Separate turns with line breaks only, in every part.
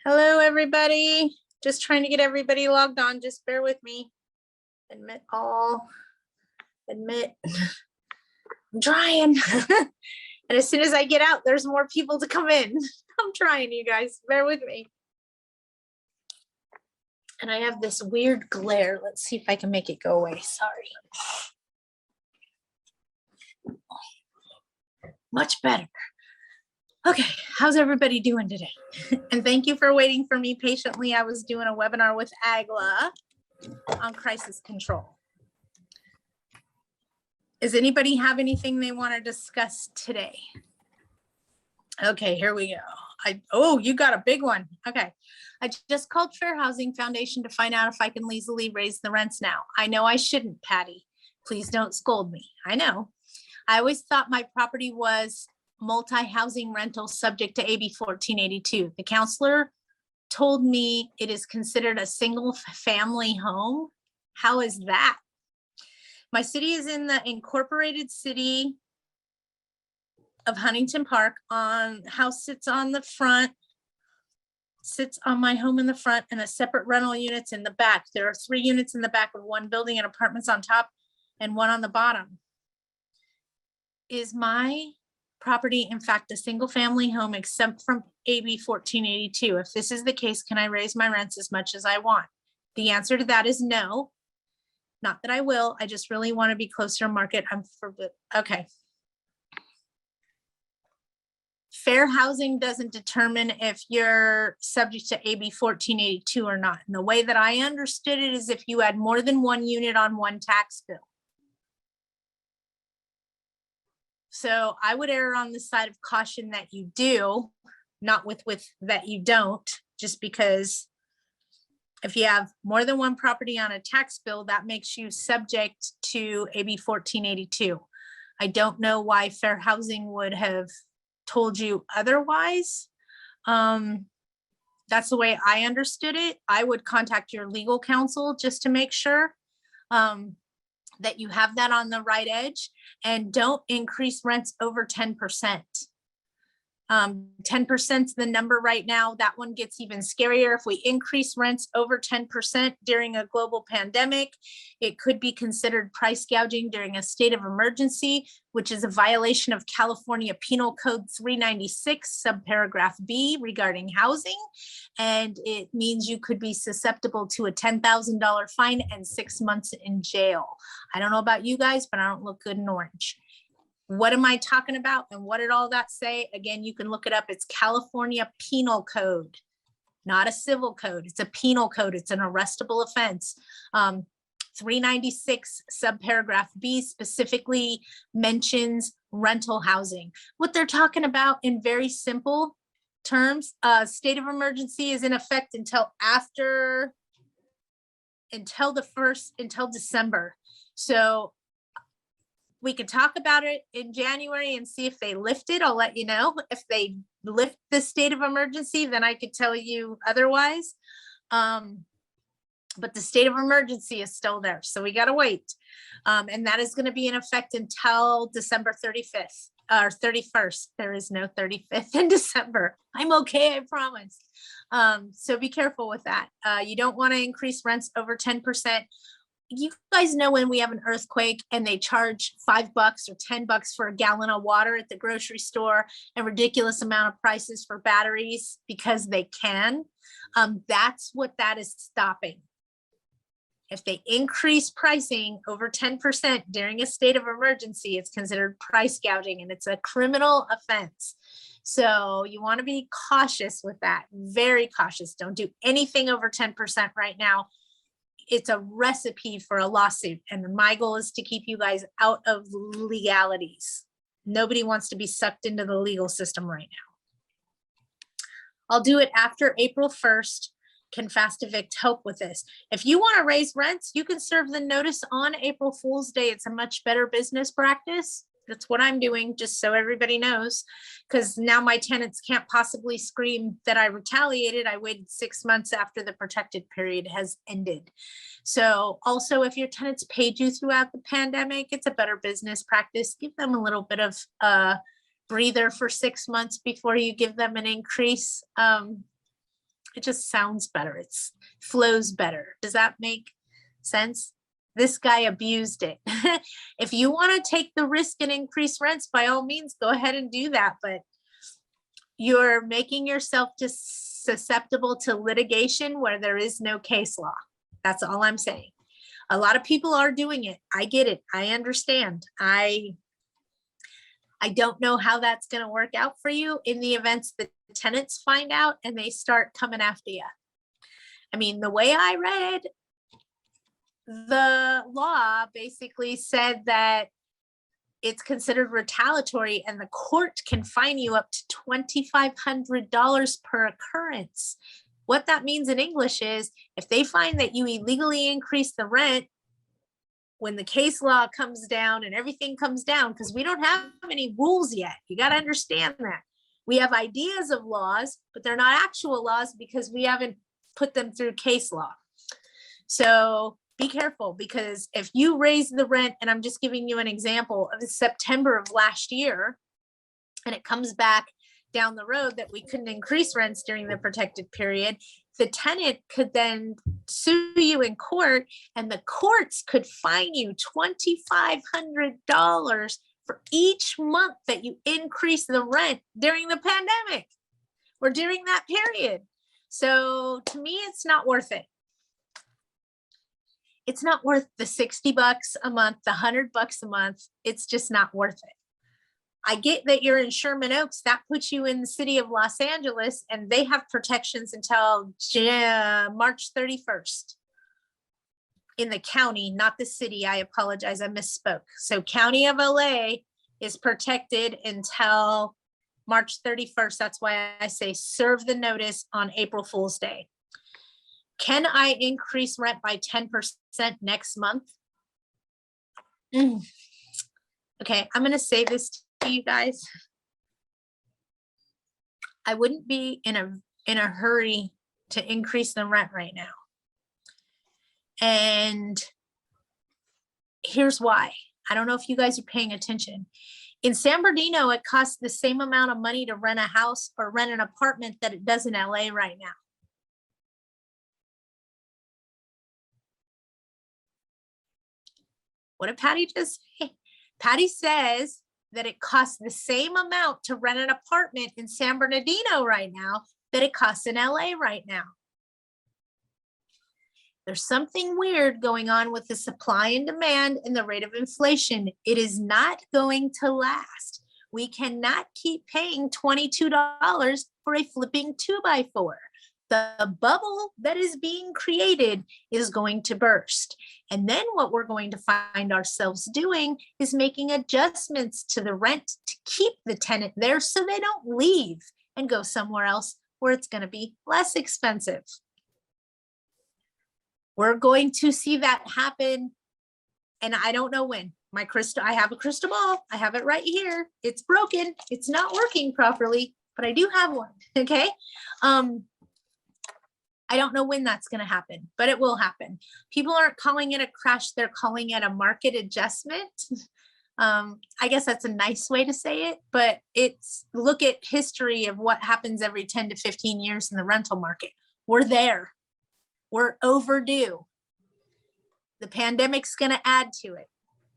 Hello, everybody. Just trying to get everybody logged on. Just bear with me. Admit all. Admit. I'm trying. And as soon as I get out, there's more people to come in. I'm trying, you guys. Bear with me. And I have this weird glare. Let's see if I can make it go away. Sorry. Much better. Okay, how's everybody doing today? And thank you for waiting for me patiently. I was doing a webinar with Agla on crisis control. Does anybody have anything they want to discuss today? Okay, here we go. Oh, you got a big one. Okay. I just called Fair Housing Foundation to find out if I can legally raise the rents now. I know I shouldn't, Patty. Please don't scold me. I know. I always thought my property was multi-housing rental subject to AB 1482. The counselor told me it is considered a single family home. How is that? My city is in the incorporated city of Huntington Park. House sits on the front, sits on my home in the front, and a separate rental units in the back. There are 3 units in the back with 1 building and apartments on top and 1 on the bottom. Is my property, in fact, a single family home exempt from AB 1482? If this is the case, can I raise my rents as much as I want? The answer to that is no. Not that I will, I just really want to be closer to market. Okay. Fair housing doesn't determine if you're subject to AB 1482 or not. And the way that I understood it is if you had more than 1 unit on 1 tax bill. So I would err on the side of caution that you do, not with that you don't, just because if you have more than 1 property on a tax bill, that makes you subject to AB 1482. I don't know why Fair Housing would have told you otherwise. That's the way I understood it. I would contact your legal counsel just to make sure that you have that on the right edge, and don't increase rents over 10%. 10% is the number right now. That one gets even scarier. If we increase rents over 10% during a global pandemic, it could be considered price gouging during a state of emergency, which is a violation of California Penal Code 396, subparagraph B, regarding housing. And it means you could be susceptible to a $10,000 fine and 6 months in jail. I don't know about you guys, but I don't look good in orange. What am I talking about? And what did all that say? Again, you can look it up. It's California Penal Code, not a civil code. It's a penal code. It's an arrestable offense. 396 subparagraph B specifically mentions rental housing. What they're talking about in very simple terms, state of emergency is in effect until December. So we could talk about it in January and see if they lift it. I'll let you know. If they lift the state of emergency, then I could tell you otherwise. But the state of emergency is still there. So we got to wait. And that is going to be in effect until December 35th or 31st. There is no 35th in December. I'm okay, I promise. So be careful with that. You don't want to increase rents over 10%. You guys know when we have an earthquake and they charge $5 or $10 for a gallon of water at the grocery store and ridiculous amount of prices for batteries because they can. That's what that is stopping. If they increase pricing over 10% during a state of emergency, it's considered price gouging and it's a criminal offense. So you want to be cautious with that, very cautious. Don't do anything over 10% right now. It's a recipe for a lawsuit. And my goal is to keep you guys out of legalities. Nobody wants to be sucked into the legal system right now. I'll do it after April 1st. Can Fast Evict help with this? If you want to raise rents, you can serve the notice on April Fool's Day. It's a much better business practice. That's what I'm doing, just so everybody knows, because now my tenants can't possibly scream that I retaliated. I waited 6 months after the protected period has ended. So also, if your tenants paid you throughout the pandemic, it's a better business practice. Give them a little bit of breather for 6 months before you give them an increase. It just sounds better. It's flows better. Does that make sense? This guy abused it. If you want to take the risk and increase rents, by all means, go ahead and do that. But you're making yourself just susceptible to litigation where there is no case law. That's all I'm saying. A lot of people are doing it. I get it. I understand. I don't know how that's going to work out for you in the events that tenants find out and they start coming after you. I mean, the way I read the law basically said that it's considered retaliatory and the court can fine you up to $2,500 per occurrence. What that means in English is if they find that you illegally increase the rent, when the case law comes down and everything comes down, because we don't have any rules yet. You got to understand that. We have ideas of laws, but they're not actual laws because we haven't put them through case law. So be careful, because if you raise the rent, and I'm just giving you an example of September of last year, and it comes back down the road that we couldn't increase rents during the protected period, the tenant could then sue you in court and the courts could fine you $2,500 for each month that you increase the rent during the pandemic or during that period. So to me, it's not worth it. It's not worth the $60 a month, the $100 a month. It's just not worth it. I get that you're in Sherman Oaks. That puts you in the city of Los Angeles, and they have protections until March 31st in the county, not the city. I apologize. I misspoke. So County of LA is protected until March 31st. That's why I say serve the notice on April Fool's Day. Can I increase rent by 10% next month? Okay, I'm going to say this to you guys. I wouldn't be in a hurry to increase the rent right now. And here's why. I don't know if you guys are paying attention. In San Bernardino, it costs the same amount of money to rent a house or rent an apartment that it does in LA right now. What did Patty just say? Patty says that it costs the same amount to rent an apartment in San Bernardino right now that it costs in LA right now. There's something weird going on with the supply and demand and the rate of inflation. It is not going to last. We cannot keep paying $22 for a flipping 2x4. The bubble that is being created is going to burst. And then what we're going to find ourselves doing is making adjustments to the rent to keep the tenant there so they don't leave and go somewhere else where it's going to be less expensive. We're going to see that happen. And I don't know when. I have a crystal ball. I have it right here. It's broken. It's not working properly, but I do have one. Okay. I don't know when that's going to happen, but it will happen. People aren't calling it a crash. They're calling it a market adjustment. I guess that's a nice way to say it, but look at history of what happens every 10 to 15 years in the rental market. We're there. We're overdue. The pandemic's going to add to it.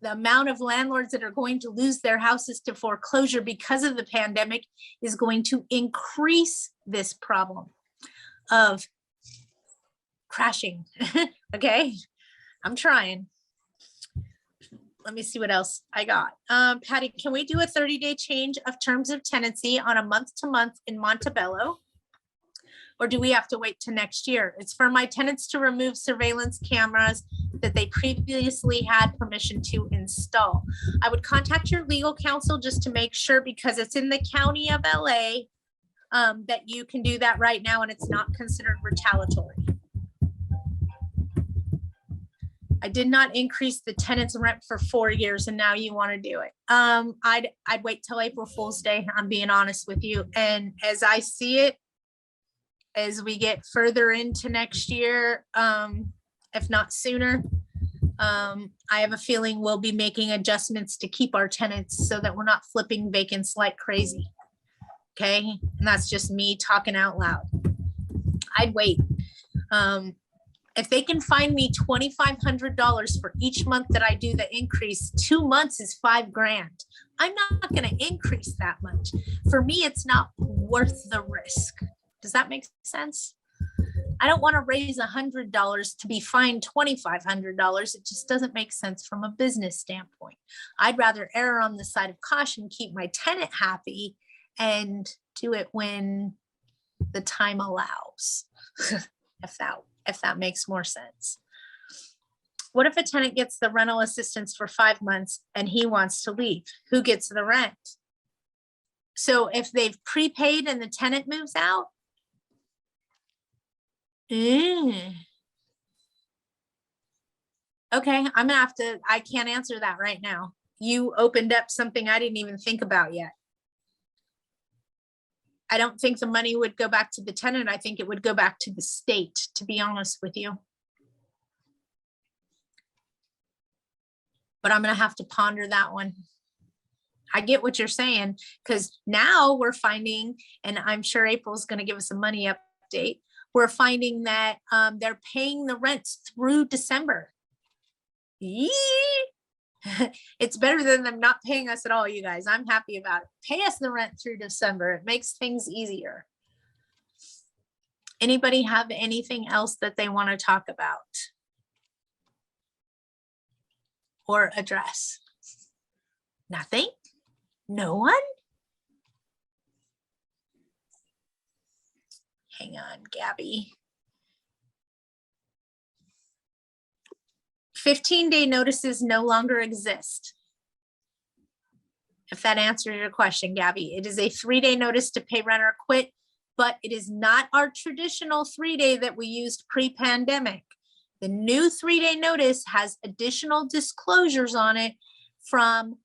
The amount of landlords that are going to lose their houses to foreclosure because of the pandemic is going to increase this problem of crashing. Okay, I'm trying. Let me see what else I got. Patty, can we do a 30-day change of terms of tenancy on a month-to-month in Montebello? Or do we have to wait to next year? It's for my tenants to remove surveillance cameras that they previously had permission to install. I would contact your legal counsel just to make sure, because it's in the county of LA, that you can do that right now and it's not considered retaliatory. I did not increase the tenant's rent for 4 years and now you want to do it. I'd wait till April Fool's Day. I'm being honest with you. And as I see it, as we get further into next year, if not sooner, I have a feeling we'll be making adjustments to keep our tenants so that we're not flipping vacants like crazy. Okay. And that's just me talking out loud. I'd wait. If they can find me $2,500 for each month that I do the increase, 2 months is $5,000. I'm not going to increase that much. For me, it's not worth the risk. Does that make sense? I don't want to raise $100 to be fined $2,500. It just doesn't make sense from a business standpoint. I'd rather err on the side of caution, keep my tenant happy, and do it when the time allows. if that makes more sense. What if a tenant gets the rental assistance for 5 months and he wants to leave? Who gets the rent? So if they've prepaid and the tenant moves out, okay, I'm gonna have to, I can't answer that right now. You opened up something I didn't even think about yet. I don't think the money would go back to the tenant. I think it would go back to the state, to be honest with you. But I'm gonna have to ponder that one. I get what you're saying, because now we're finding, and I'm sure April's gonna give us a money update, we're finding that they're paying the rents through December. Yee! It's better than them not paying us at all, you guys. I'm happy about it. Pay us the rent through December. It makes things easier. Anybody have anything else that they want to talk about or address? Nothing? No one? Hang on, Gabby. 15-day notices no longer exist. If that answers your question, Gabby, it is a 3-day notice to pay rent or quit, but it is not our traditional 3-day that we used pre-pandemic. The new 3-day notice has additional disclosures on it from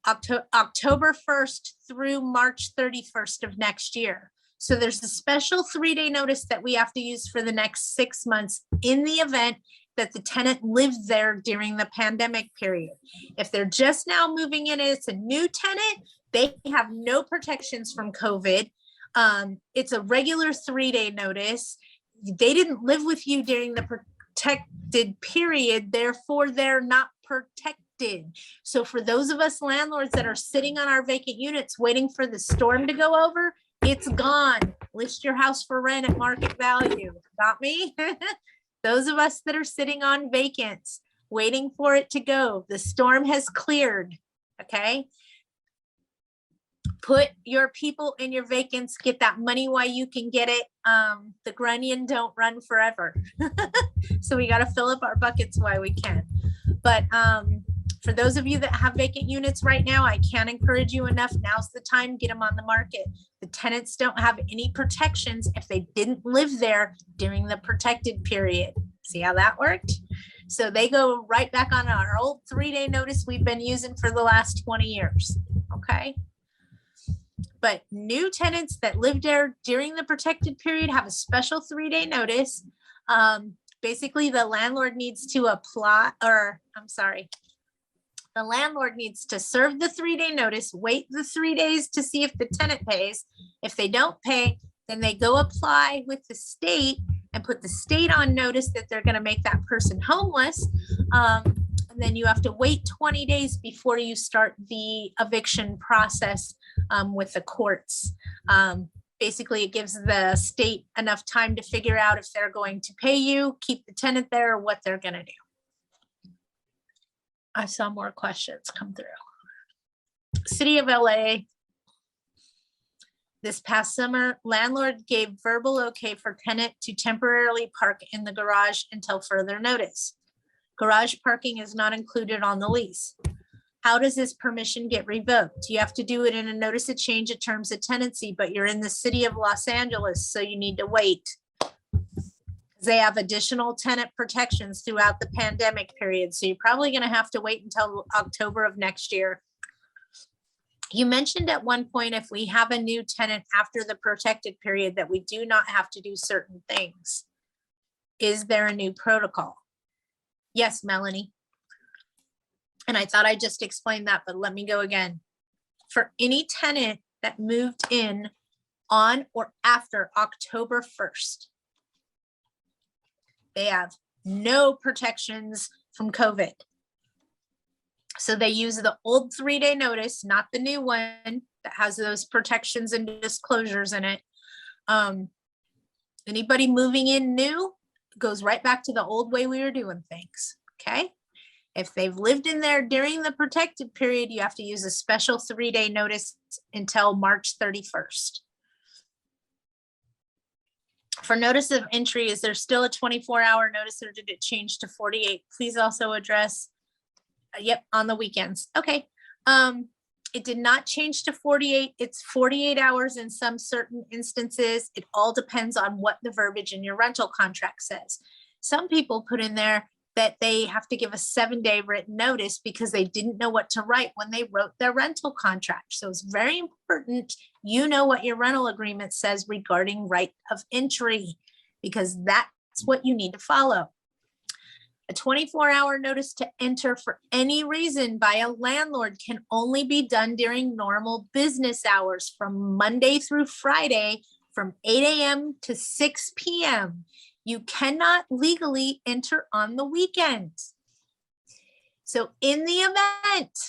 October 1st through March 31st of next year. So there's a special 3-day notice that we have to use for the next 6 months in the event that the tenant lived there during the pandemic period. If they're just now moving in and it's a new tenant, they have no protections from COVID. It's a regular 3-day notice. They didn't live with you during the protected period, therefore they're not protected. So for those of us landlords that are sitting on our vacant units waiting for the storm to go over, it's gone. List your house for rent at market value. Got me? Those of us that are sitting on vacants, waiting for it to go. The storm has cleared. Okay. Put your people in your vacants, get that money while you can get it. The grunion don't run forever. So we got to fill up our buckets while we can. But for those of you that have vacant units right now, I can't encourage you enough. Now's the time, get them on the market. The tenants don't have any protections if they didn't live there during the protected period. See how that worked? So they go right back on our old 3-day notice we've been using for the last 20 years. Okay. But new tenants that live there during the protected period have a special 3-day notice. Basically, the landlord needs to apply, or I'm sorry, the landlord needs to serve the 3-day notice, wait the 3 days to see if the tenant pays. If they don't pay, then they go apply with the state and put the state on notice that they're going to make that person homeless. And then you have to wait 20 days before you start the eviction process with the courts. Basically, it gives the state enough time to figure out if they're going to pay you, keep the tenant there, or what they're going to do. I saw more questions come through. City of LA. This past summer, landlord gave verbal okay for tenant to temporarily park in the garage until further notice. Garage parking is not included on the lease. How does this permission get revoked? You have to do it in a notice of change of terms of tenancy, but you're in the city of Los Angeles, so you need to wait. They have additional tenant protections throughout the pandemic period, so you're probably going to have to wait until October of next year. You mentioned at one point, if we have a new tenant after the protected period, that we do not have to do certain things. Is there a new protocol? Yes, Melanie. And I thought I just explained that, but let me go again. For any tenant that moved in on or after October 1st. They have no protections from COVID. So they use the old 3-day notice, not the new one that has those protections and disclosures in it. Anybody moving in new goes right back to the old way we were doing things, okay? If they've lived in there during the protected period, you have to use a special 3-day notice until March 31st. For notice of entry, is there still a 24-hour notice or did it change to 48? Please also address, yep, on the weekends. Okay. It did not change to 48. It's 48 hours in some certain instances. It all depends on what the verbiage in your rental contract says. Some people put in there that they have to give a 7-day written notice because they didn't know what to write when they wrote their rental contract. So it's very important you know what your rental agreement says regarding right of entry, because that's what you need to follow. A 24-hour notice to enter for any reason by a landlord can only be done during normal business hours from Monday through Friday from 8 a.m. to 6 p.m. You cannot legally enter on the weekends. So in the event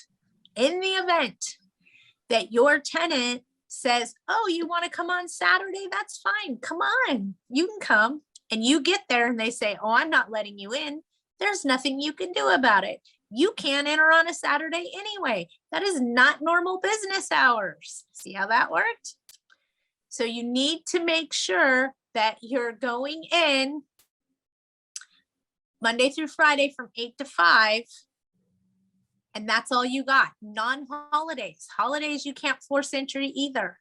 that your tenant says, oh, you want to come on Saturday? That's fine. Come on, you can come. And you get there and they say, oh, I'm not letting you in. There's nothing you can do about it. You can't enter on a Saturday anyway. That is not normal business hours. See how that worked? So you need to make sure that you're going in Monday through Friday from 8 to 5. And that's all you got. Non-holidays. Holidays, you can't force entry either.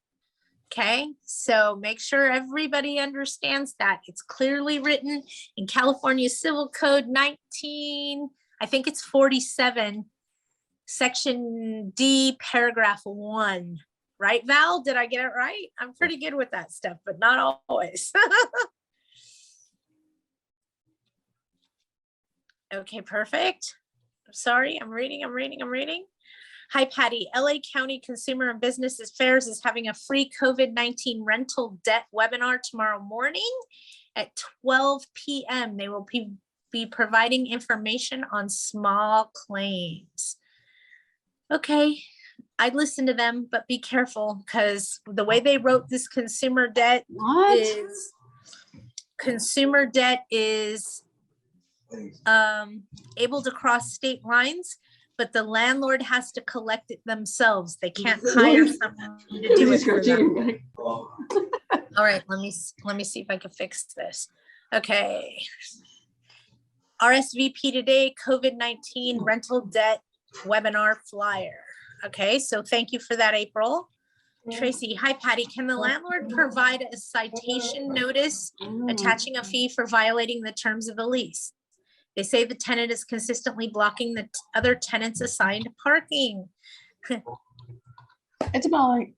Okay, so make sure everybody understands that. It's clearly written in California Civil Code 19, I think it's 47, Section D, paragraph 1. Right, Val? Did I get it right? I'm pretty good with that stuff, but not always. Okay, perfect. Sorry, I'm reading. Hi, Patty. LA County Consumer and Business Affairs is having a free COVID-19 rental debt webinar tomorrow morning at 12 p.m. They will be providing information on small claims. Okay, I'd listen to them, but be careful because the way they wrote this consumer debt is able to cross state lines, but the landlord has to collect it themselves. They can't hire someone to do it for them. All right, let me see if I can fix this. Okay. RSVP today, COVID-19 rental debt webinar flyer. Okay, so thank you for that, April. Tracy, hi, Patty. Can the landlord provide a citation notice attaching a fee for violating the terms of the lease? They say the tenant is consistently blocking the other tenants assigned parking.
It's about like.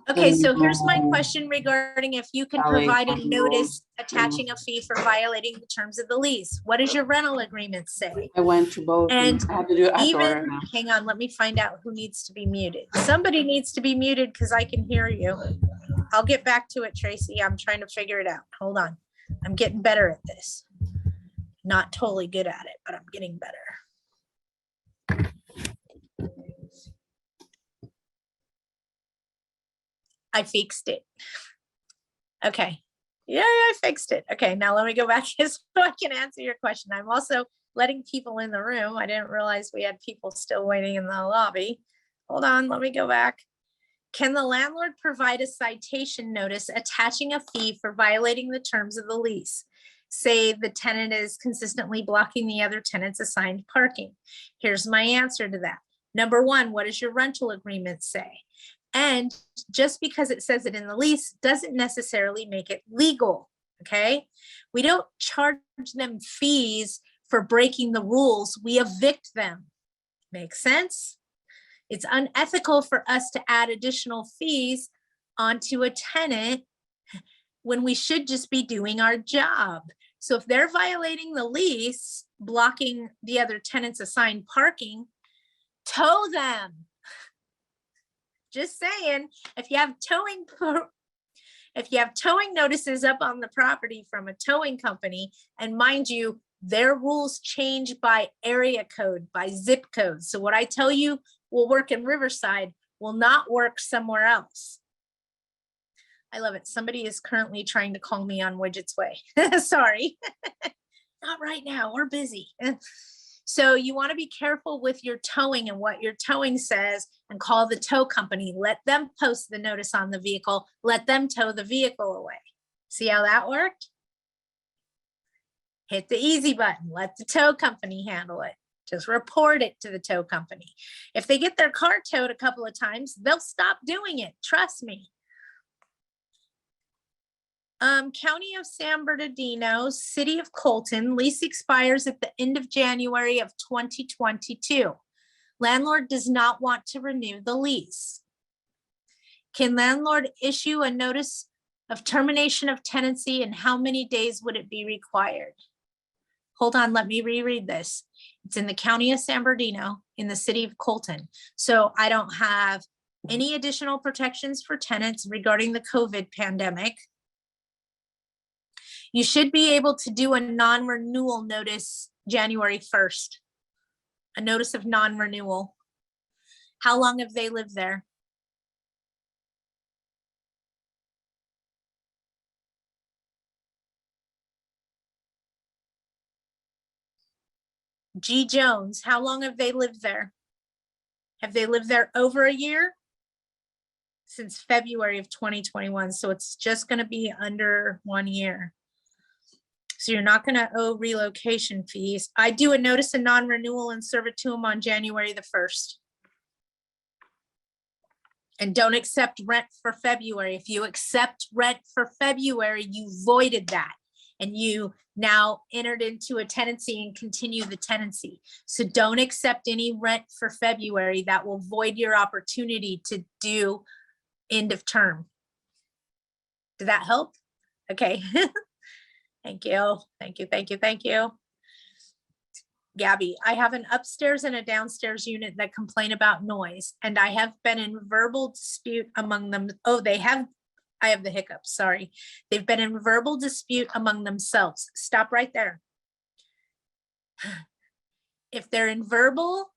Okay, so here's my question regarding if you can provide a notice attaching a fee for violating the terms of the lease. What does your rental agreement say?
I went to both.
And
I have to do it.
even, hang on, let me find out who needs to be muted. Somebody needs to be muted because I can hear you. I'll get back to it, Tracy. I'm trying to figure it out. Hold on. I'm getting better at this. Not totally good at it, but I'm getting better. I fixed it. Okay. Yeah, I fixed it. Okay, now let me go back so I can answer your question. I'm also letting people in the room. I didn't realize we had people still waiting in the lobby. Hold on, let me go back. Can the landlord provide a citation notice attaching a fee for violating the terms of the lease? Say the tenant is consistently blocking the other tenants assigned parking. Here's my answer to that. Number one, what does your rental agreement say? And just because it says it in the lease doesn't necessarily make it legal, okay? We don't charge them fees for breaking the rules, we evict them. Make sense? It's unethical for us to add additional fees onto a tenant when we should just be doing our job. So if they're violating the lease, blocking the other tenants assigned parking, tow them. Just saying, if you have towing If you have towing notices up on the property from a towing company, and mind you, their rules change by area code, by zip code. So what I tell you will work in Riverside will not work somewhere else. I love it. Somebody is currently trying to call me on Widget's way. Sorry. Not right now. We're busy. So you want to be careful with your towing and what your towing says, and call the tow company. Let them post the notice on the vehicle. Let them tow the vehicle away. See how that worked? Hit the easy button. Let the tow company handle it. Just report it to the tow company. If they get their car towed a couple of times, they'll stop doing it. Trust me. County of San Bernardino, City of Colton, lease expires at the end of January of 2022. Landlord does not want to renew the lease. Can landlord issue a notice of termination of tenancy, and how many days would it be required? Hold on, let me reread this. It's in the County of San Bernardino in the City of Colton. So I don't have any additional protections for tenants regarding the COVID pandemic. You should be able to do a non-renewal notice January 1st, a notice of non-renewal. How long have they lived there? G. Jones, how long have they lived there? Have they lived there over a year? Since February of 2021, so it's just going to be under 1 year. So you're not going to owe relocation fees. I do a notice of non-renewal and serve it to them on January the 1st. And don't accept rent for February. If you accept rent for February, you voided that. And you now entered into a tenancy and continue the tenancy. So don't accept any rent for February. That will void your opportunity to do end of term. Did that help? Okay. Thank you. Thank you. Thank you. Thank you. Gabby, I have an upstairs and a downstairs unit that complain about noise, and I have been in verbal dispute among them. Oh, I have the hiccups. Sorry. They've been in verbal dispute among themselves. Stop right there. If they're in verbal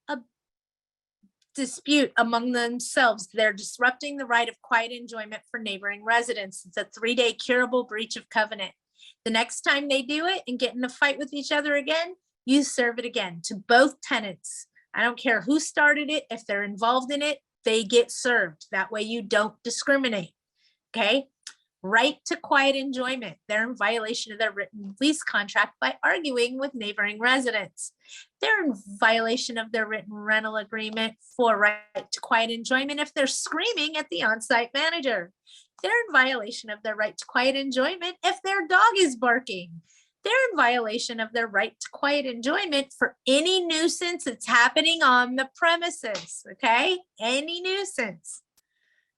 dispute among themselves, they're disrupting the right of quiet enjoyment for neighboring residents. It's a 3-day curable breach of covenant. The next time they do it and get in a fight with each other again, you serve it again to both tenants. I don't care who started it. If they're involved in it, they get served. That way you don't discriminate. Okay. Right to quiet enjoyment. They're in violation of their written lease contract by arguing with neighboring residents. They're in violation of their written rental agreement for right to quiet enjoyment if they're screaming at the on-site manager. They're in violation of their right to quiet enjoyment if their dog is barking. They're in violation of their right to quiet enjoyment for any nuisance that's happening on the premises, okay? Any nuisance.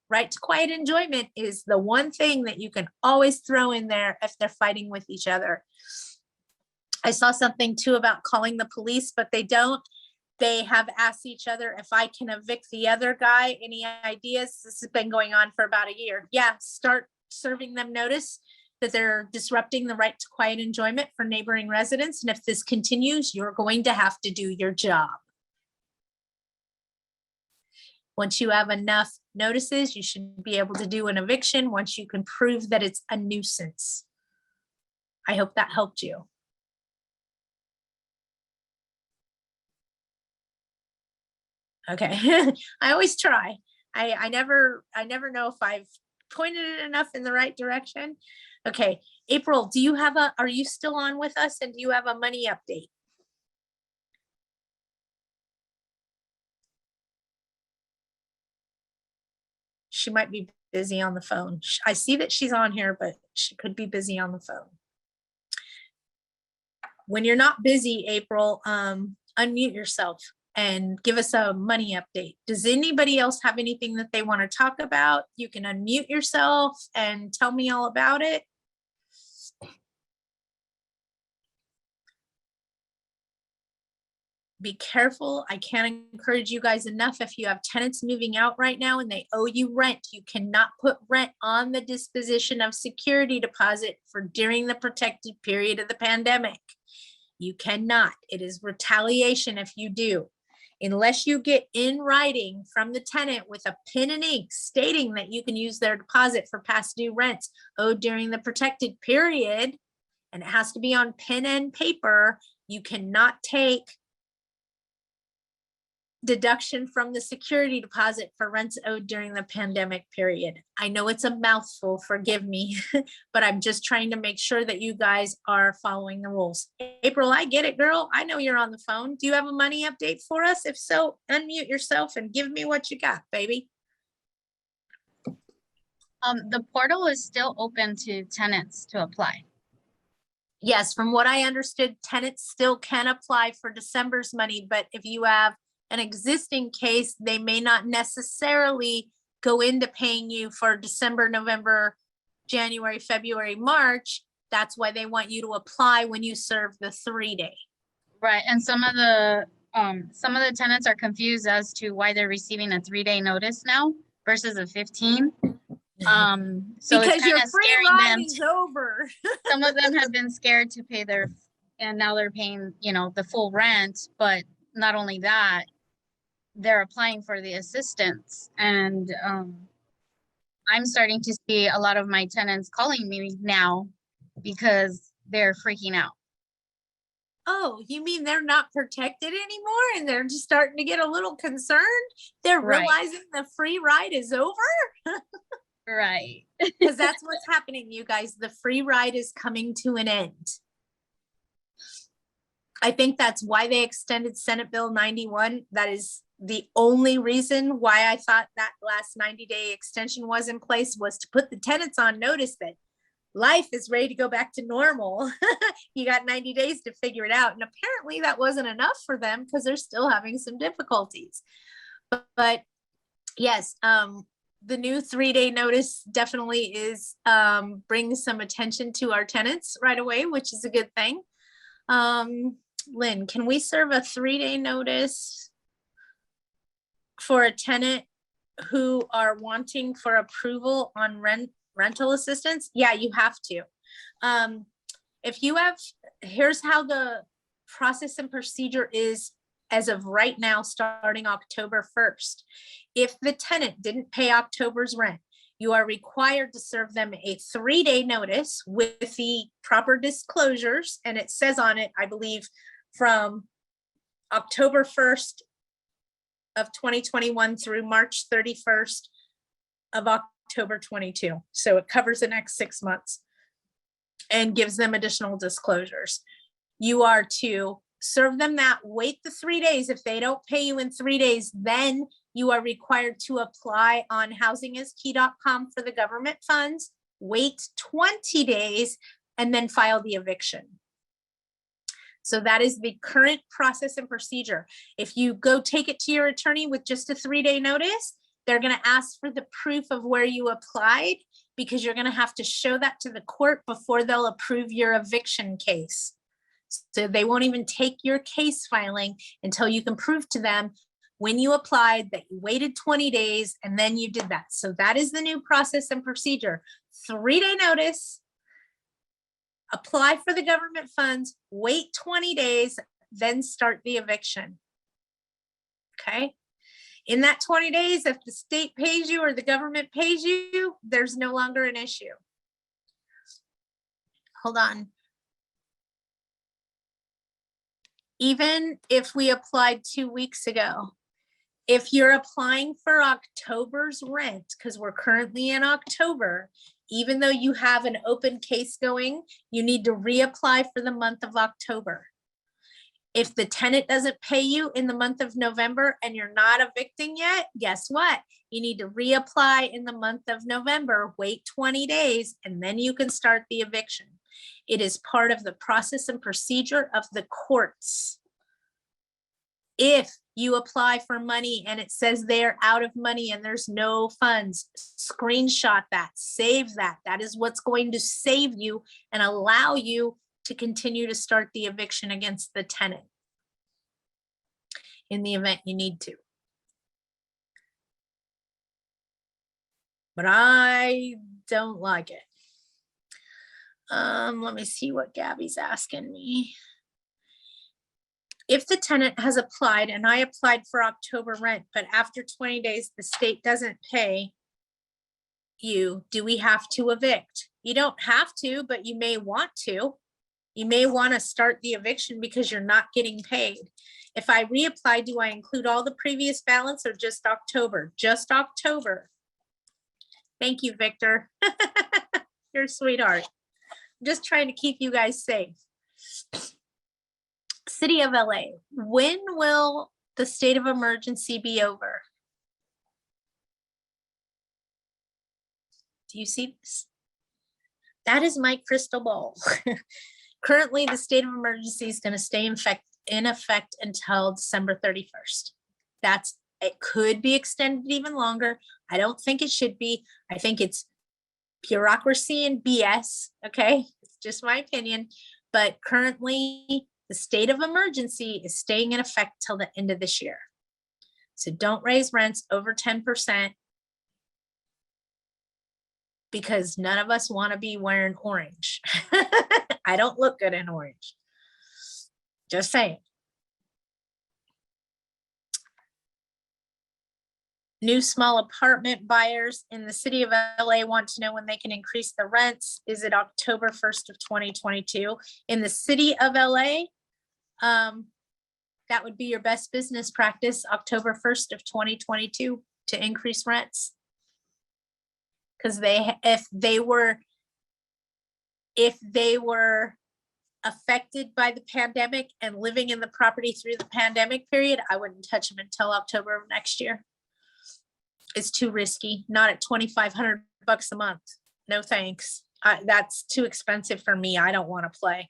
Right to quiet enjoyment is the one thing that you can always throw in there if they're fighting with each other. I saw something too about calling the police, but they don't. They have asked each other if I can evict the other guy. Any ideas? This has been going on for about a year. Yeah, start serving them notice that they're disrupting the right to quiet enjoyment for neighboring residents. And if this continues, you're going to have to do your job. Once you have enough notices, you should be able to do an eviction once you can prove that it's a nuisance. I hope that helped you. Okay, I always try. I never know if I've pointed it enough in the right direction. Okay, April, are you still on with us, and do you have a money update? She might be busy on the phone. I see that she's on here, but she could be busy on the phone. When you're not busy, April, unmute yourself and give us a money update. Does anybody else have anything that they want to talk about? You can unmute yourself and tell me all about it. be careful. I can't encourage you guys enough. If you have tenants moving out right now and they owe you rent, you cannot put rent on the disposition of security deposit for during the protected period of the pandemic. You cannot. It is retaliation if you do. Unless you get in writing from the tenant with a pen and ink stating that you can use their deposit for past due rents owed during the protected period, and it has to be on pen and paper, you cannot take deduction from the security deposit for rents owed during the pandemic period. I know it's a mouthful, forgive me, but I'm just trying to make sure that you guys are following the rules. April, I get it, girl. I know you're on the phone. Do you have a money update for us? If so, unmute yourself and give me what you got, baby.
The portal is still open to tenants to apply.
Yes, from what I understood, tenants still can apply for December's money, but if you have an existing case, they may not necessarily go into paying you for December, November, January, February, March. That's why they want you to apply when you serve the 3-day.
Right, and some of the tenants are confused as to why they're receiving a 3-day notice now versus a 15. So
because
it's
your
kind of
free
scaring
ride
them.
is over.
Some of them have been scared to pay their, and now they're paying, you know, the full rent. But not only that, they're applying for the assistance, and I'm starting to see a lot of my tenants calling me now because they're freaking out.
Oh, you mean they're not protected anymore and they're just starting to get a little concerned? They're
Right.
realizing the free ride is over?
Right.
Because that's what's happening, you guys. The free ride is coming to an end. I think that's why they extended Senate Bill 91. That is the only reason why I thought that last 90-day extension was in place, was to put the tenants on notice that life is ready to go back to normal. You got 90 days to figure it out. And apparently that wasn't enough for them because they're still having some difficulties. But yes, the new 3-day notice definitely is brings some attention to our tenants right away, which is a good thing. Lynn, can we serve a 3-day notice for a tenant who are wanting for approval on rental assistance? Yeah, you have to. If you have, here's how the process and procedure is as of right now, starting October 1st. If the tenant didn't pay October's rent, you are required to serve them a 3-day notice with the proper disclosures. And it says on it, I believe, from October 1st of 2021 through March 31st of October 22. So it covers the next 6 months and gives them additional disclosures. You are to serve them that, wait the 3 days. If they don't pay you in 3 days, then you are required to apply on housingiskey.com for the government funds, wait 20 days, and then file the eviction. So that is the current process and procedure. If you go take it to your attorney with just a 3-day notice, they're going to ask for the proof of where you applied, because you're going to have to show that to the court before they'll approve your eviction case. So they won't even take your case filing until you can prove to them when you applied that you waited 20 days and then you did that. So that is the new process and procedure. 3-day notice, apply for the government funds, wait 20 days, then start the eviction. Okay. In that 20 days, if the state pays you or the government pays you, there's no longer an issue. Hold on. Even if we applied 2 weeks ago, if you're applying for October's rent, because we're currently in October, even though you have an open case going, you need to reapply for the month of October. If the tenant doesn't pay you in the month of November and you're not evicting yet, guess what? You need to reapply in the month of November, wait 20 days, and then you can start the eviction. It is part of the process and procedure of the courts. If you apply for money and it says they're out of money and there's no funds, screenshot that, save that. That is what's going to save you and allow you to continue to start the eviction against the tenant. in the event you need to. But I don't like it. Let me see what Gabby's asking me. If the tenant has applied and I applied for October rent, but after 20 days, the state doesn't pay you, do we have to evict? You don't have to, but you may want to. You may want to start the eviction because you're not getting paid. If I reapply, do I include all the previous balance or just October? Just October. Thank you, Victor. You're a sweetheart. I'm just trying to keep you guys safe. City of LA, when will the state of emergency be over? Do you see this? That is my crystal ball. Currently, the state of emergency is going to stay in effect until December 31st. It could be extended even longer. I don't think it should be. I think it's bureaucracy and BS. Okay, it's just my opinion. But currently, the state of emergency is staying in effect till the end of this year. So don't raise rents over 10% because none of us want to be wearing orange. I don't look good in orange. Just saying. New small apartment buyers in the city of LA want to know when they can increase the rents. Is it October 1st of 2022? In the city of LA, that would be your best business practice, October 1st of 2022 to increase rents. Because if they were affected by the pandemic and living in the property through the pandemic period, I wouldn't touch them until October of next year. It's too risky, not at $2,500 a month. No thanks. That's too expensive for me. I don't want to play.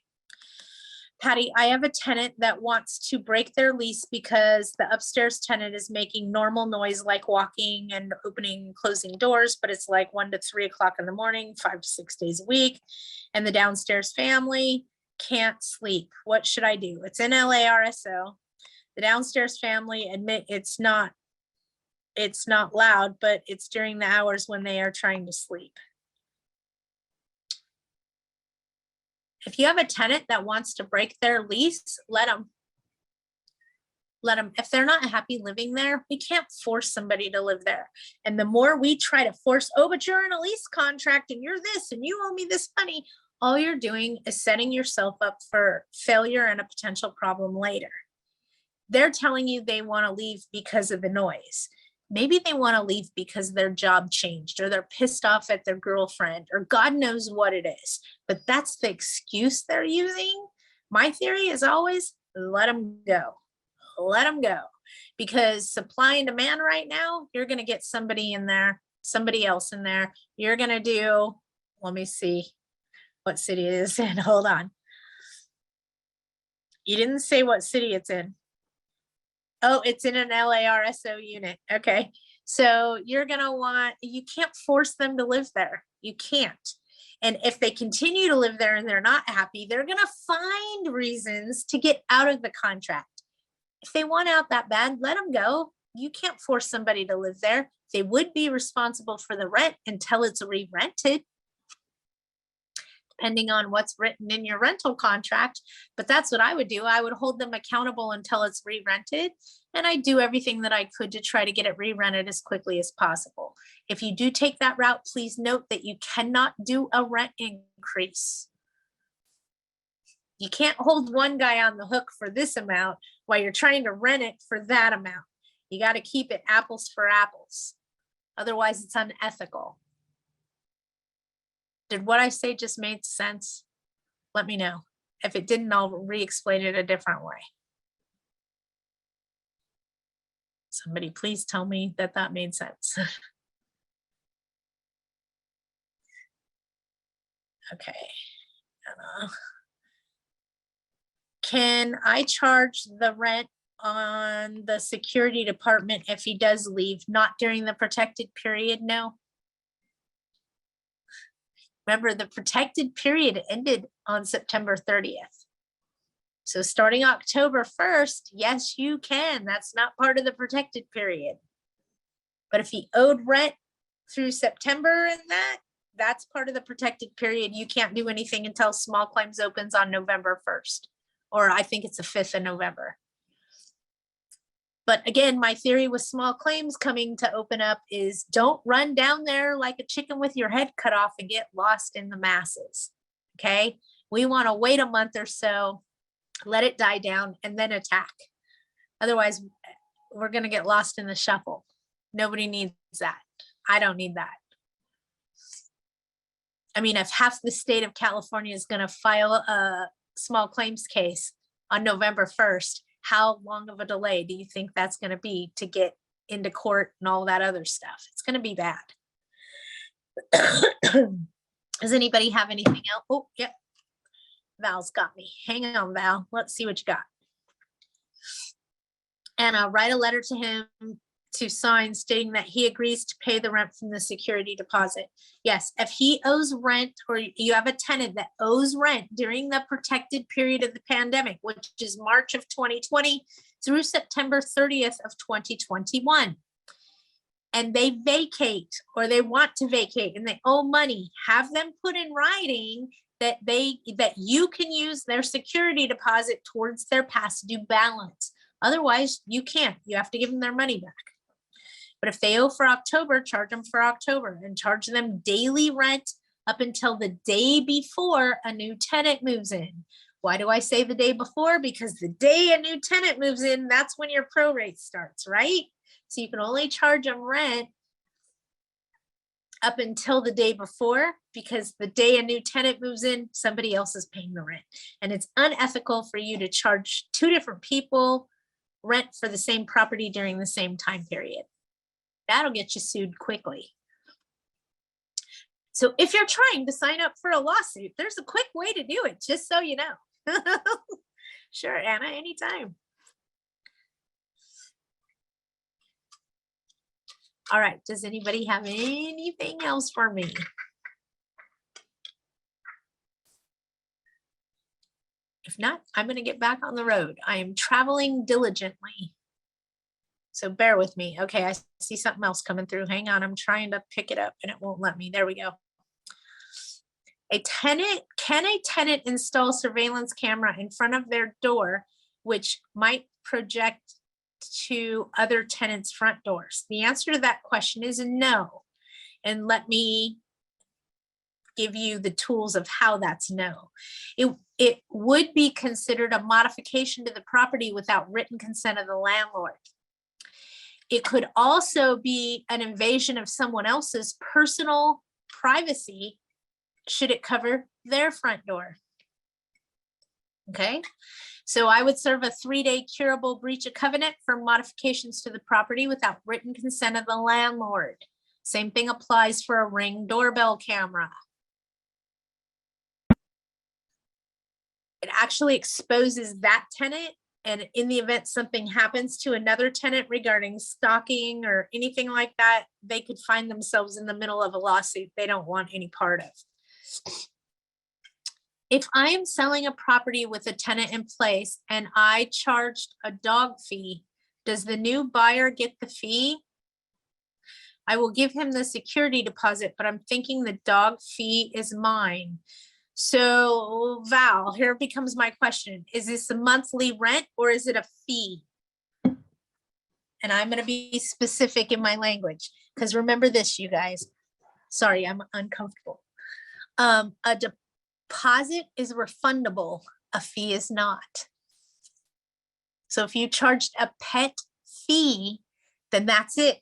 Patty, I have a tenant that wants to break their lease because the upstairs tenant is making normal noise like walking and opening and closing doors, but it's like 1 to 3 o'clock in the morning, 5 to 6 days a week. And the downstairs family can't sleep. What should I do? It's in LARSO. The downstairs family admit it's not loud, but it's during the hours when they are trying to sleep. If you have a tenant that wants to break their lease, let them. If they're not happy living there, we can't force somebody to live there. And the more we try to force, oh, but you're in a lease contract and you're this and you owe me this money, all you're doing is setting yourself up for failure and a potential problem later. They're telling you they want to leave because of the noise. Maybe they want to leave because their job changed or they're pissed off at their girlfriend or God knows what it is, but that's the excuse they're using. My theory is always let them go. Let them go, because supply and demand right now, you're going to get somebody in there, somebody else in there. You're going to do, let me see what city it is in. Hold on. You didn't say what city it's in. Oh, it's in an LARSO unit. Okay. So you're going to you can't force them to live there. You can't. And if they continue to live there and they're not happy, they're going to find reasons to get out of the contract. If they want out that bad, let them go. You can't force somebody to live there. They would be responsible for the rent until it's re-rented, depending on what's written in your rental contract. But that's what I would do. I would hold them accountable until it's re-rented. And I do everything that I could to try to get it re-rented as quickly as possible. If you do take that route, please note that you cannot do a rent increase. You can't hold one guy on the hook for this amount while you're trying to rent it for that amount. You got to keep it apples for apples. Otherwise, it's unethical. Did what I say just make sense? Let me know. If it didn't, I'll re-explain it a different way. Somebody please tell me that that made sense. Okay. Can I charge the rent on the security department if he does leave? Not during the protected period, no. Remember, the protected period ended on September 30th. So starting October 1st, yes, you can. That's not part of the protected period. But if he owed rent through September and that's part of the protected period. You can't do anything until small claims opens on November 1st, or I think it's the 5th of November. But again, my theory with small claims coming to open up is don't run down there like a chicken with your head cut off and get lost in the masses. Okay. We want to wait a month or so, let it die down, and then attack. Otherwise, we're going to get lost in the shuffle. Nobody needs that. I don't need that. I mean, if half the state of California is going to file a small claims case on November 1st, how long of a delay do you think that's going to be to get into court and all that other stuff? It's going to be bad. Does anybody have anything else? Oh, yep. Val's got me. Hang on, Val. Let's see what you got. And I'll write a letter to him to sign stating that he agrees to pay the rent from the security deposit. Yes, if he owes rent, or you have a tenant that owes rent during the protected period of the pandemic, which is March of 2020 through September 30th of 2021, and they vacate or they want to vacate and they owe money, have them put in writing that you can use their security deposit towards their past due balance. Otherwise, you can't. You have to give them their money back. But if they owe for October, charge them for October and charge them daily rent up until the day before a new tenant moves in. Why do I say the day before? Because the day a new tenant moves in, that's when your prorate starts, right? So you can only charge them rent up until the day before, because the day a new tenant moves in, somebody else is paying the rent. And it's unethical for you to charge two different people rent for the same property during the same time period. That'll get you sued quickly. So if you're trying to sign up for a lawsuit, there's a quick way to do it, just so you know. Sure, Anna, anytime. All right, does anybody have anything else for me? If not, I'm going to get back on the road. I am traveling diligently. So bear with me. Okay, I see something else coming through. Hang on, I'm trying to pick it up and it won't let me. There we go. Can a tenant install surveillance camera in front of their door, which might project to other tenants' front doors? The answer to that question is no. And let me give you the tools of how that's no. It would be considered a modification to the property without written consent of the landlord. It could also be an invasion of someone else's personal privacy should it cover their front door. Okay, so I would serve a 3-day curable breach of covenant for modifications to the property without written consent of the landlord. Same thing applies for a Ring doorbell camera. It actually exposes that tenant, and in the event something happens to another tenant regarding stalking or anything like that, they could find themselves in the middle of a lawsuit they don't want any part of. If I am selling a property with a tenant in place and I charged a dog fee, does the new buyer get the fee? I will give him the security deposit, but I'm thinking the dog fee is mine. So Val, here becomes my question. Is this a monthly rent or is it a fee? And I'm going to be specific in my language, because remember this, you guys. Sorry, I'm uncomfortable. A deposit is refundable. A fee is not. So if you charged a pet fee, then that's it.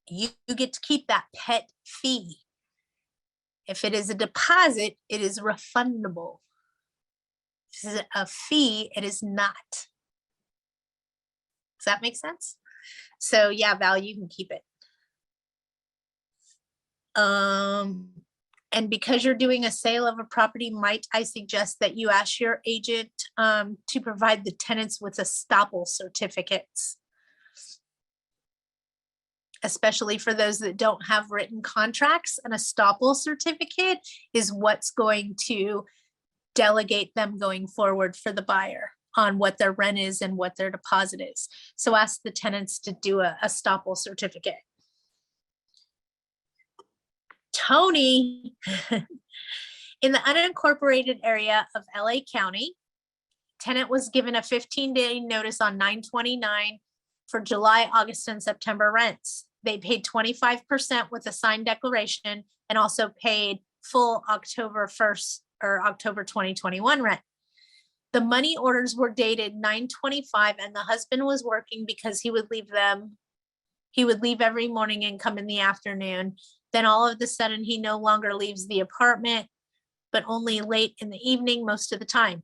You get to keep that pet fee. If it is a deposit, it is refundable. If it is a fee, it is not. Does that make sense? So yeah, Val, you can keep it. And because you're doing a sale of a property, might I suggest that you ask your agent to provide the tenants with estoppel certificates, especially for those that don't have written contracts. An estoppel certificate is what's going to delegate them going forward for the buyer. on what their rent is and what their deposit is. So ask the tenants to do a estoppel certificate. Tony, in the unincorporated area of LA County, tenant was given a 15-day notice on 9/29 for July, August, and September rents. They paid 25% with a signed declaration and also paid full October 1st or October 2021 rent. The money orders were dated 9/25 and the husband was working because he would leave every morning and come in the afternoon. Then all of a sudden he no longer leaves the apartment, but only late in the evening most of the time.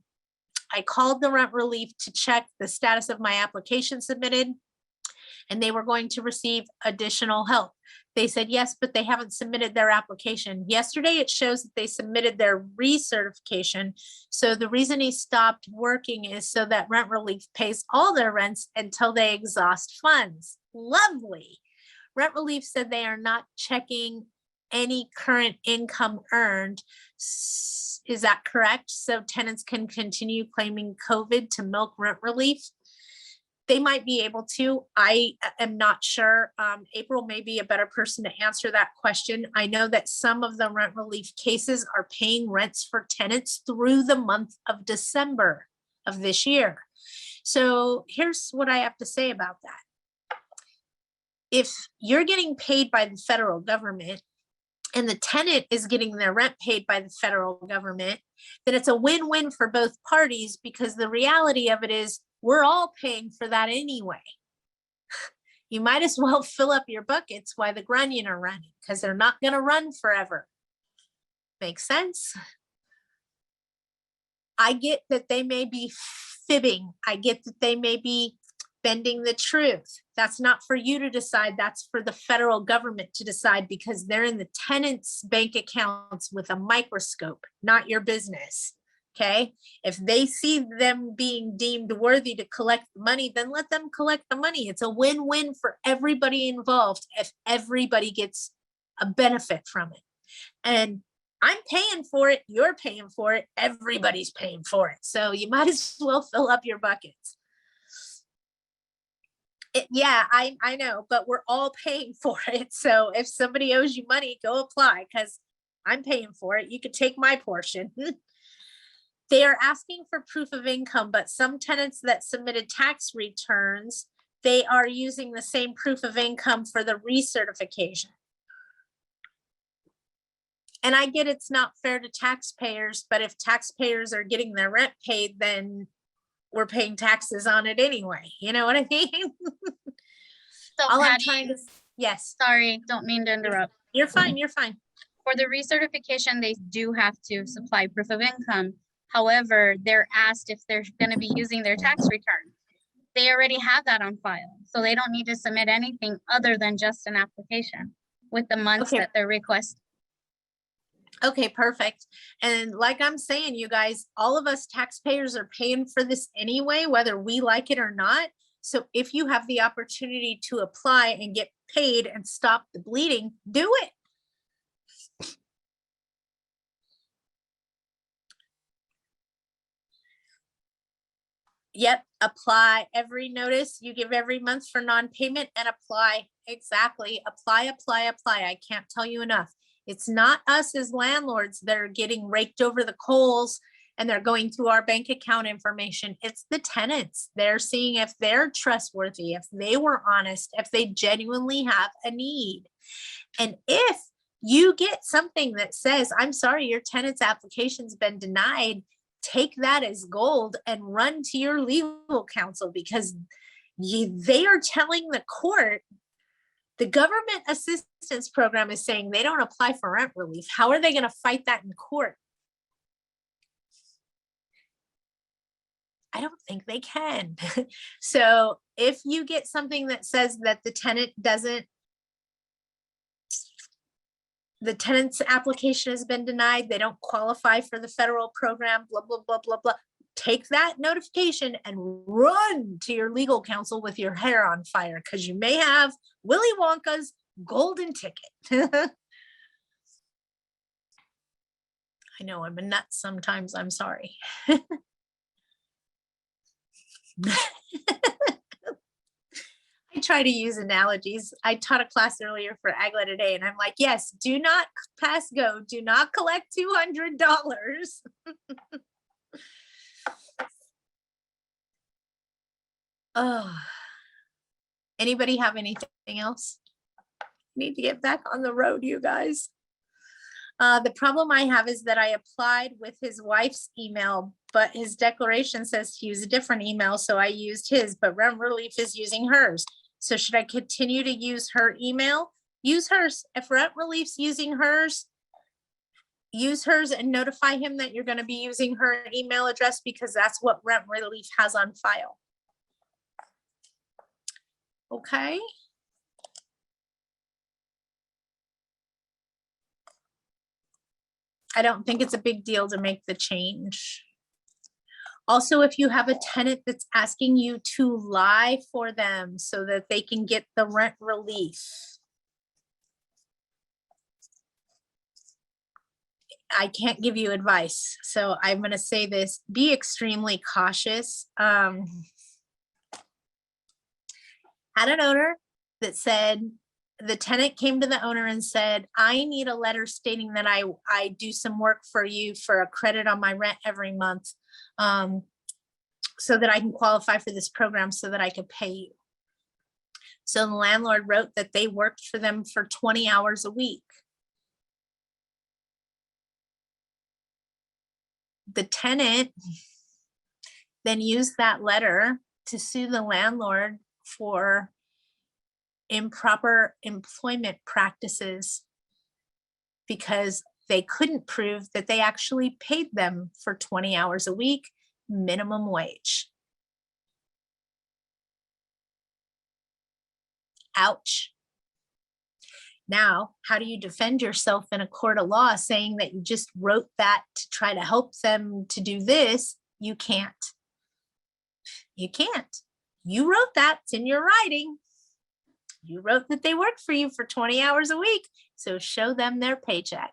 I called the rent relief to check the status of my application submitted, and they were going to receive additional help. They said yes, but they haven't submitted their application. Yesterday, it shows that they submitted their recertification. So the reason he stopped working is so that rent relief pays all their rents until they exhaust funds. Lovely. Rent relief said they are not checking any current income earned. Is that correct? So tenants can continue claiming COVID to milk rent relief? They might be able to. I am not sure. April may be a better person to answer that question. I know that some of the rent relief cases are paying rents for tenants through the month of December of this year. So here's what I have to say about that. If you're getting paid by the federal government and the tenant is getting their rent paid by the federal government, then it's a win-win for both parties, because the reality of it is we're all paying for that anyway. You might as well fill up your buckets while the grunion are running, because they're not going to run forever. Makes sense? I get that they may be fibbing. I get that they may be bending the truth. That's not for you to decide. That's for the federal government to decide, because they're in the tenants' bank accounts with a microscope, not your business. Okay. If they see them being deemed worthy to collect the money, then let them collect the money. It's a win-win for everybody involved if everybody gets a benefit from it. And I'm paying for it. You're paying for it. Everybody's paying for it. So you might as well fill up your buckets. Yeah, I know, but we're all paying for it. So if somebody owes you money, go apply, because I'm paying for it. You could take my portion. They are asking for proof of income, but some tenants that submitted tax returns, they are using the same proof of income for the recertification. And I get it's not fair to taxpayers, but if taxpayers are getting their rent paid, then we're paying taxes on it anyway. You know what I mean?
So
All I'm
Patty,
trying to, yes,
sorry, don't mean to interrupt.
you're fine, you're fine.
For the recertification, they do have to supply proof of income. However, they're asked if they're going to be using their tax return. They already have that on file, so they don't need to submit anything other than just an application with the months
Okay.
that they're requesting.
Okay, perfect. And like I'm saying, you guys, all of us taxpayers are paying for this anyway, whether we like it or not. So if you have the opportunity to apply and get paid and stop the bleeding, do it. Yep, apply every notice you give every month for non-payment and apply. Exactly. Apply, apply, apply. I can't tell you enough. It's not us as landlords that are getting raked over the coals and they're going through our bank account information. It's the tenants. They're seeing if they're trustworthy, if they were honest, if they genuinely have a need. And if you get something that says, I'm sorry, your tenant's application's been denied, take that as gold and run to your legal counsel, because they are telling the court, the government assistance program is saying they don't apply for rent relief. How are they going to fight that in court? I don't think they can. So if you get something that says that the tenant's application has been denied, they don't qualify for the federal program, blah, blah, blah, blah, blah, take that notification and run to your legal counsel with your hair on fire, because you may have Willy Wonka's golden ticket. I know I'm a nut sometimes, I'm sorry. I try to use analogies. I taught a class earlier for Agla today, and I'm like, yes, do not pass go. Do not collect $200. Oh, anybody have anything else? Need to get back on the road, you guys. The problem I have is that I applied with his wife's email, but his declaration says to use a different email, so I used his, but Rent Relief is using hers. So should I continue to use her email? Use hers. If Rent Relief's using hers, use hers and notify him that you're going to be using her email address, because that's what Rent Relief has on file. Okay. I don't think it's a big deal to make the change. Also, if you have a tenant that's asking you to lie for them so that they can get the rent relief, I can't give you advice. So I'm going to say this, be extremely cautious. Had an owner that said, the tenant came to the owner and said, I need a letter stating that I do some work for you for a credit on my rent every month, so that I can qualify for this program so that I could pay you. So the landlord wrote that they worked for them for 20 hours a week. The tenant then used that letter to sue the landlord for improper employment practices, because they couldn't prove that they actually paid them for 20 hours a week, minimum wage. Ouch. Now, how do you defend yourself in a court of law saying that you just wrote that to try to help them to do this? You can't. You can't. You wrote that, it's in your writing. You wrote that they worked for you for 20 hours a week, so show them their paycheck.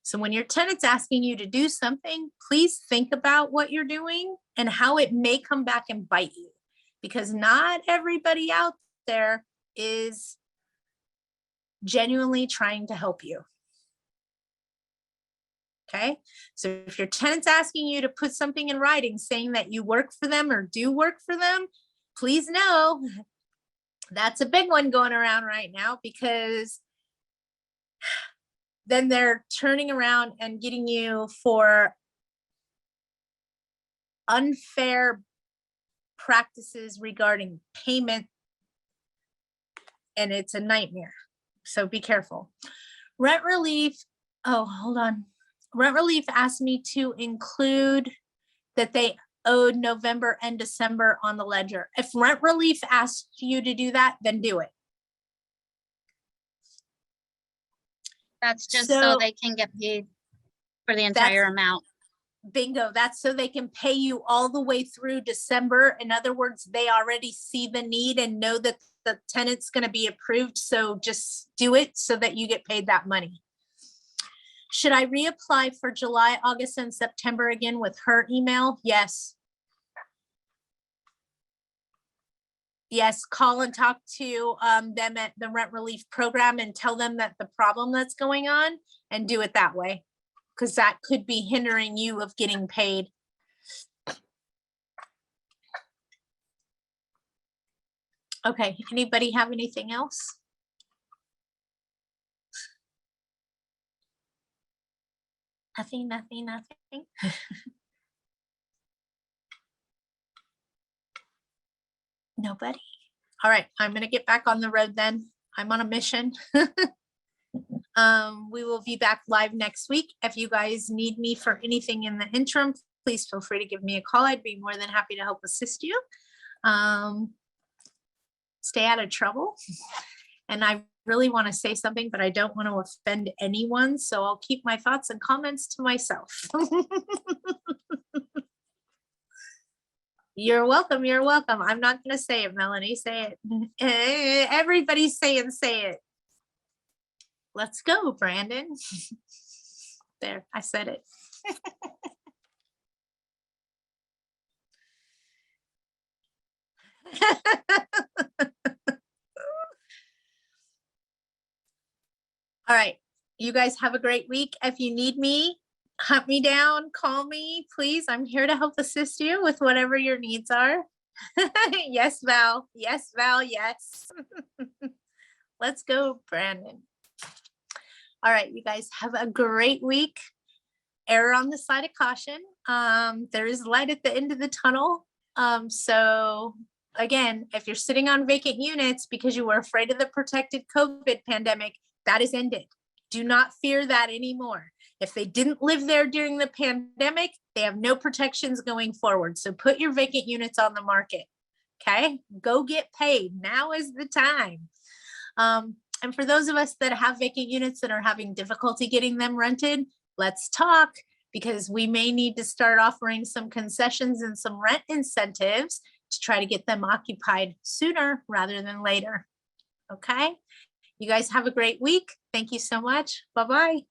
So when your tenant's asking you to do something, please think about what you're doing and how it may come back and bite you, because not everybody out there is genuinely trying to help you. Okay, so if your tenant's asking you to put something in writing saying that you work for them or do work for them, please know that's a big one going around right now, because then they're turning around and getting you for unfair practices regarding payment, and it's a nightmare. So be careful. Rent Relief, oh, hold on. Rent Relief asked me to include that they owed November and December on the ledger. If Rent Relief asked you to do that, then do it.
That's just so they can get paid for the entire amount.
Bingo. That's so they can pay you all the way through December. In other words, they already see the need and know that the tenant's going to be approved. So just do it so that you get paid that money. Should I reapply for July, August, and September again with her email? Yes. Yes, call and talk to them at the Rent Relief program and tell them that the problem that's going on, and do it that way, because that could be hindering you of getting paid. Okay, anybody have anything else? Nothing. Nobody. All right, I'm gonna get back on the road then. I'm on a mission. We will be back live next week. If you guys need me for anything in the interim, please feel free to give me a call. I'd be more than happy to help assist you. Stay out of trouble. And I really want to say something, but I don't want to offend anyone, so I'll keep my thoughts and comments to myself. You're welcome. You're welcome. I'm not going to say it, Melanie. Say it. Everybody's saying, say it. Let's go, Brandon. There, I said it. All right. You guys have a great week. If you need me, hunt me down, call me, please. I'm here to help assist you with whatever your needs are. Yes, Val. Yes, Val. Yes. Let's go, Brandon. All right, you guys have a great week. Err on the side of caution. There is light at the end of the tunnel. So again, if you're sitting on vacant units because you were afraid of the protected COVID pandemic, that is ended. Do not fear that anymore. If they didn't live there during the pandemic, they have no protections going forward. So put your vacant units on the market. Okay, go get paid. Now is the time. And for those of us that have vacant units that are having difficulty getting them rented, let's talk, because we may need to start offering some concessions and some rent incentives to try to get them occupied sooner rather than later. Okay, you guys have a great week. Thank you so much. Bye-bye.